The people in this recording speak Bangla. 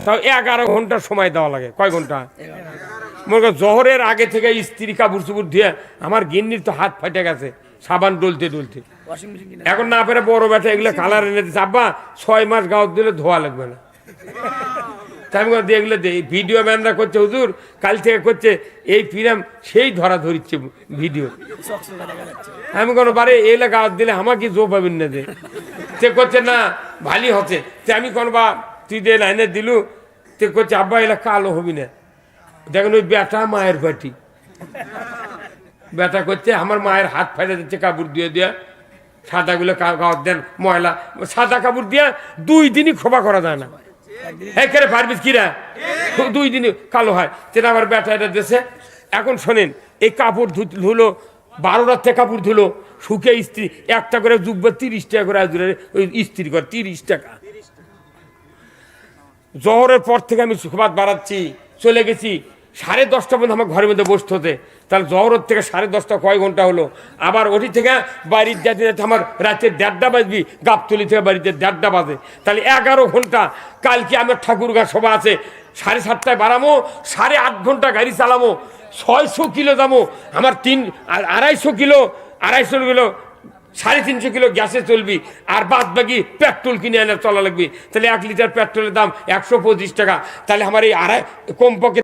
তাও 11 ঘন্টা সময় দেওয়া লাগে। কয় ঘন্টা? মনে করো জহরের আগে থেকে স্ত্রী কাপড় চুপড় দিয়ে আমার গিন্নির তো হাত ফাটে গেছে সাবান ডলতে ডলতে, এখন না পেরে বড় ব্যাটা এগুলো কালার এনে দিচ্ছে, আব্বা 6 মাস গাও দিলে ধোয়া লাগবে না। তাই আমি এগুলো ভিডিও ম্যানরা করছে, হুজুর কাল থেকে করছে এই ফিরাম সেই ধরা ধরিচ্ছে ভিডিও। আমি কোনো বারে এগুলো গাছ দিলে আমাকে জো পাবেন না, যে সে করছে না ভালো হচ্ছে। আমি কোনো বা তুই যে লাইনে দিলু তে করছে আব্বা এলা কালো হবি না। দেখেন ওই বেটা মায়ের পাটি বেটা করছে আমার মায়ের হাত ফেলে দিচ্ছে কাপড় দিয়ে দিয়া, সাদাগুলো গাছ দেন ময়লা, সাদা কাপড় দিয়া 2 দিনই খোপা করা যায় না। একেবারে পারবিস কিরা 2 দিনই কালো হয়। তেনা আবার বেটা এটা দেশে। এখন শোনেন এই কাপড় ধুলো 12 রাত্রে কাপড় ধুলো শুকে ইস্ত্রি একটা করে জুব্বা 30 টাকা করে ওই ইস্ত্রি করে 30 টাকা। জহরের পর থেকে আমি সুখবাদ বাড়াচ্ছি, চলে গেছি 10:30 পর্যন্ত আমার ঘরের মধ্যে বসতে হতে। তাহলে জহরের থেকে 10:30 কয় ঘন্টা হলো? আবার ওটি থেকে বাড়ির যেতে যেতে আমার রাতে 1:30 বাজবি, গাবতলি থেকে বাড়িতে 1:30 বাজে, তাহলে 11 ঘন্টা। কালকে আমার ঠাকুরগাঁ সভা আছে, 7:30টায় বাড়ামো, 8.5 ঘন্টা গাড়ি চালামো, 600 কিলো যাবো, আমার 250 কিলো 350 কিলো গ্যাসে চলবি, আর বাদ বাকি পেট্রোল কিনে এনে চলা লাগবে। তাহলে 1 লিটার পেট্রোলের দাম 125 টাকা। তাহলে আমার এই কমপক্ষে